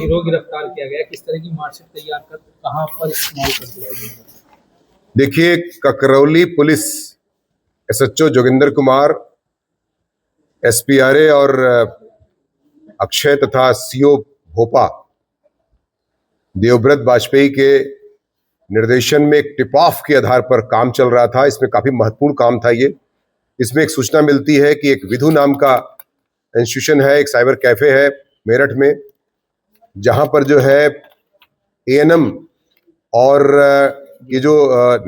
गिरोह गिरफ्तार किया गया, किस तरह की मार्कशीट तैयार कर कहां पर इस्तेमाल करते थे? देखिए, ककरौली पुलिस एसएचओ जोगिंदर कुमार, एसपीआरए और अक्षय तथा सीओ भोपा देवव्रत वाजपेयी के निर्देशन में एक टिप ऑफ के आधार पर काम चल रहा था। इसमें काफी महत्वपूर्ण काम था ये। इसमें एक सूचना मिलती है कि एक विधु नाम का इंस्टीट्यूशन है, एक साइबर कैफे है मेरठ में, जहां पर जो है एएनएम और ये जो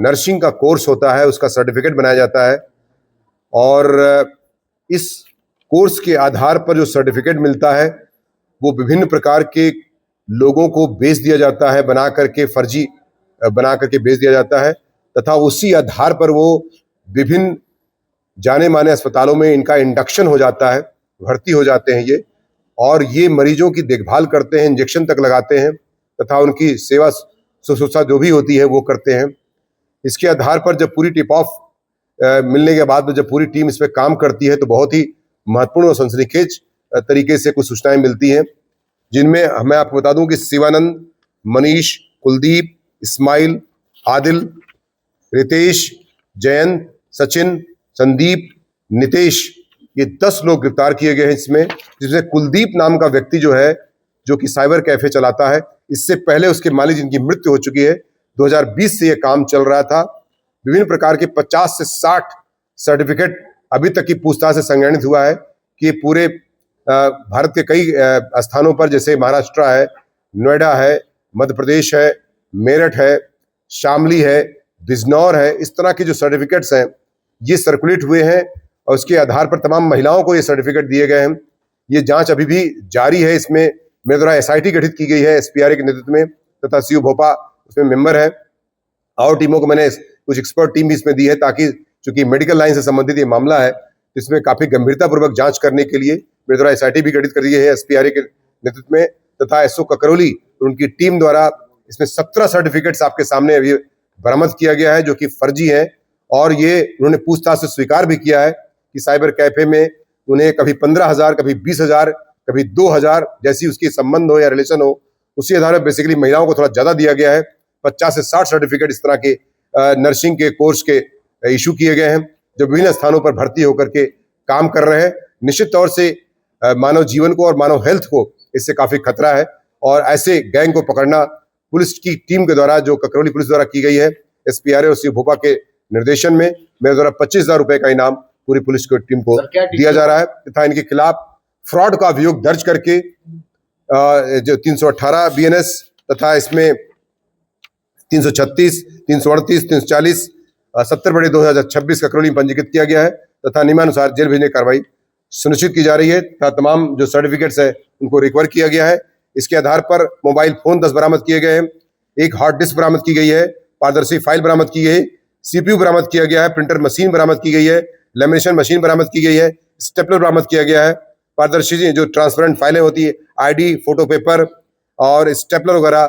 नर्सिंग का कोर्स होता है उसका सर्टिफिकेट बनाया जाता है, और इस कोर्स के आधार पर जो सर्टिफिकेट मिलता है वो विभिन्न प्रकार के लोगों को बेच दिया जाता है, बना करके फर्जी बना करके बेच दिया जाता है, तथा उसी आधार पर वो विभिन्न जाने माने अस्पतालों में इनका इंडक्शन हो जाता है, भर्ती हो जाते हैं ये, और ये मरीजों की देखभाल करते हैं, इंजेक्शन तक लगाते हैं तथा उनकी सेवा शुश्रूषा जो भी होती है वो करते हैं। इसके आधार पर जब पूरी टिप ऑफ मिलने के बाद जब पूरी टीम इस पर काम करती है तो बहुत ही महत्वपूर्ण और सनसनीखेज तरीके से कुछ सूचनाएं मिलती हैं, जिनमें मैं आपको बता दूं कि शिवानंद, मनीष, कुलदीप, इस्माइल, आदिल, रितेश, जयंत, सचिन, संदीप, नितेश, ये 10 लोग गिरफ्तार किए गए हैं इसमें, जिसमें कुलदीप नाम का व्यक्ति जो है, जो कि साइबर कैफे चलाता है, इससे पहले उसके मालिक जिनकी मृत्यु हो चुकी है, 2020 से ये काम चल रहा था। विभिन्न प्रकार के 50 से 60 सर्टिफिकेट अभी तक की पूछताछ से संज्ञानित हुआ है कि पूरे भारत के कई स्थानों पर, जैसे महाराष्ट्र है, नोएडा है, मध्य प्रदेश है, मेरठ है, शामली है, बिजनौर है, इस तरह के जो सर्टिफिकेट्स हैं ये सर्कुलेट हुए हैं, और उसके आधार पर तमाम महिलाओं को ये सर्टिफिकेट दिए गए हैं। ये जांच अभी भी जारी है। इसमें मेरे द्वारा एसआईटी गठित की गई है एसपीआरए के नेतृत्व में, तथा सीओ भोपा उसमें मेंबर है। और टीमों को मैंने कुछ एक्सपर्ट टीम भी इसमें दी है, ताकि चूंकि मेडिकल लाइन से संबंधित ये मामला है, इसमें काफी गंभीरतापूर्वक जांच करने के लिए मेरे द्वारा एसआईटी भी गठित कर दी है एसपीआरए के नेतृत्व में, तथा एसओ ककरौली और उनकी टीम द्वारा इसमें 17 सर्टिफिकेट्स आपके सामने अभी बरामद किया गया है, जो कि फर्जी है। और ये उन्होंने पूछताछ से स्वीकार भी किया है कि साइबर कैफे में उन्हें कभी 15,000, कभी 20,000, कभी 2,000, जैसी उसकी संबंध हो या रिलेशन हो, उसी आधार पर बेसिकली महिलाओं को थोड़ा ज्यादा दिया गया है। 50 से 60 सर्टिफिकेट इस तरह के नर्सिंग के कोर्स के इशू किए गए हैं, जो विभिन्न स्थानों पर भर्ती होकर के काम कर रहे हैं। निश्चित तौर से मानव जीवन को और मानव हेल्थ को इससे काफी खतरा है, और ऐसे गैंग को पकड़ना पुलिस की टीम के द्वारा, जो ककरौली पुलिस द्वारा की गई है एसपीआरए और सी भोपा के निर्देशन में, मेरे द्वारा 25,000 रुपए का इनाम पूरी पुलिस की टीम को दिया जा रहा है, तथा इनके खिलाफ फ्रॉड का अभियोग दर्ज करके जो 318 बीएनएस तथा इसमें 336, 338, 340, 70/2026 ककरौली में पंजीकृत किया गया है, तथा नियमानुसार जेल भेजने की कार्रवाई सुनिश्चित की जा रही है, तथा तमाम जो सर्टिफिकेट्स है उनको रिकवर किया गया है। इसके आधार पर मोबाइल फोन 10 बरामद किए गए हैं, एक हार्ड डिस्क बरामद की गई है, पारदर्शी फाइल बरामद की गई है, सीपीयू बरामद किया गया है, प्रिंटर मशीन बरामद की गई है, लेमिनेशन मशीन बरामद की गई है, स्टेपलर बरामद किया गया है, पारदर्शी जो ट्रांसपेरेंट फाइलें होती है, आईडी, फोटो पेपर और स्टेपलर वगैरह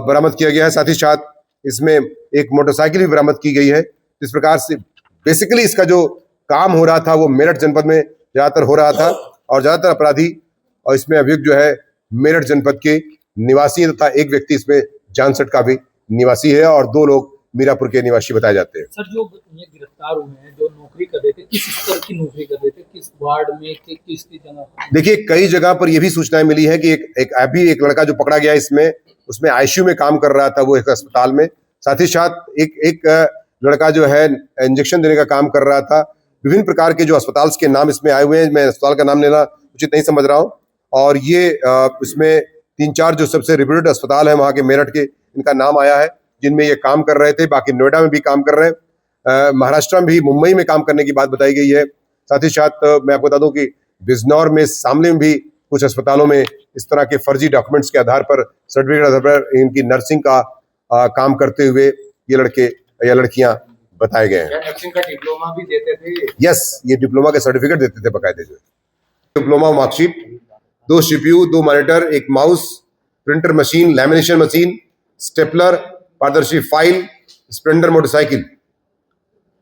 बरामद किया गया है। साथ ही साथ इसमें एक मोटरसाइकिल भी बरामद की गई है। इस प्रकार से बेसिकली इसका जो काम हो रहा था वो मेरठ जनपद में ज्यादातर हो रहा था, और ज्यादातर अपराधी और इसमें अभियुक्त जो है मेरठ जनपद के निवासी, तथा एक व्यक्ति इसमें जानसठ का भी निवासी है, और 2 लोग मीरापुर के निवासी बताए जाते हैं। सर, जो ये गिरफ्तार हुए हैं, जो नौकरी कर रहे थे, किस स्तर की नौकरी कर रहे थे, किस वार्ड में, किस जगह? देखिए, कई जगह पर यह भी सूचनाएं मिली है कि एक लड़का जो पकड़ा गया इसमें, उसमें आईसीयू में काम कर रहा था, वो एक अस्पताल में। साथ ही साथ एक लड़का जो है इंजेक्शन देने का काम कर रहा था। विभिन्न प्रकार के जो अस्पताल के नाम इसमें आए हुए हैं, मैं अस्पताल का नाम लेना उचित नहीं समझ रहा हूँ, और ये इसमें 3-4 जो सबसे रिप्यूटेड अस्पताल है वहाँ के मेरठ के, इनका नाम आया है, जिनमें ये काम कर रहे थे। बाकी नोएडा में भी काम कर रहे हैं, महाराष्ट्र में भी, मुंबई में काम करने की बात बताई गई है। साथ ही साथ मैं आपको बता दूं कि बिजनौर में, शामली में भी कुछ अस्पतालों में इस तरह के फर्जी डॉक्यूमेंट्स के आधार पर, सर्टिफिकेट आधार पर इनकी नर्सिंग का काम करते हुए ये लड़के या लड़कियां बताए गए हैं। नर्सिंग का डिप्लोमा भी देते थे? यस, ये डिप्लोमा के सर्टिफिकेट देते थे बकायदे। जो diploma marksheet, 2 CPU, 2 monitor, 1 mouse, printer machine, lamination machine, stapler, पारदर्शी फाइल, स्प्लेंडर मोटरसाइकिल।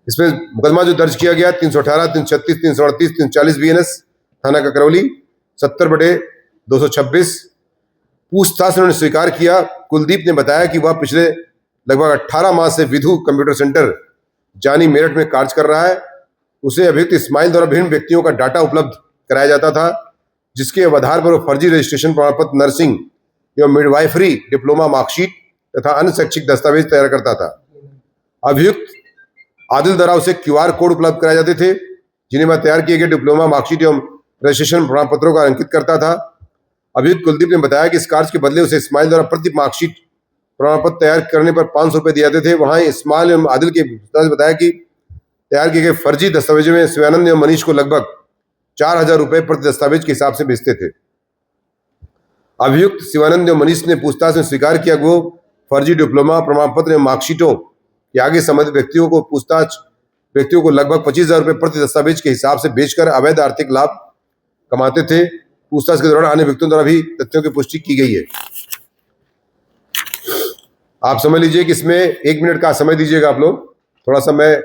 इसमें मुकदमा जो दर्ज किया गया 318, 336, 338, 340 बीएनएस थाना ककरौली, 70/226 पूछताछ में उन्होंने स्वीकार किया। कुलदीप ने बताया कि वह पिछले लगभग 18 माह से विधु कंप्यूटर सेंटर जानी मेरठ में कार्य कर रहा है। उसे अभियुक्त इस्माइल द्वारा विभिन्न व्यक्तियों का डाटा उपलब्ध कराया जाता था, जिसके आधार पर वो फर्जी रजिस्ट्रेशन प्रमाण पत्र, नर्सिंग एवं मिडवाइफरी डिप्लोमा मार्कशीट तथा अन्य शैक्षिक दस्तावेज तैयार करता था। अभियुक्त आदिल द्वारा उसे QR कोड उपलब्ध कराए जाते थे, जिन्हें वह तैयार किए गए डिप्लोमा मार्कशीट एवं रजिस्ट्रेशन प्रमाण पत्रों का अंकित करता था। अभियुक्त कुलदीप ने बताया कि इस कार्य के बदले उसे इस्माइल द्वारा प्रति मार्कशीट प्रमाण पत्र तैयार करने पर 500 रुपये दिए जाते थे। वहां इस्माइल एवं आदिल के बताया कि तैयार किए गए फर्जी दस्तावेजों में शिवानंद एवं मनीष को लगभग 4000 रुपये प्रति दस्तावेज के हिसाब से बेचते थे। अभियुक्त शिवानंद एवं मनीष ने पूछताछ में स्वीकार किया कि वो फर्जी डिप्लोमा प्रमाण पत्र एवं मार्कशीटों के आगे संबंधित व्यक्तियों को लगभग 25,000 रुपये प्रति दस्तावेज के हिसाब से बेचकर अवैध आर्थिक लाभ कमाते थे। पूछताछ के दौरान अन्य व्यक्तियों द्वारा भी तथ्यों की पुष्टि की गई है। आप समझ लीजिए कि इसमें 1 मिनट का समय दीजिएगा आप लोग, थोड़ा सा मैं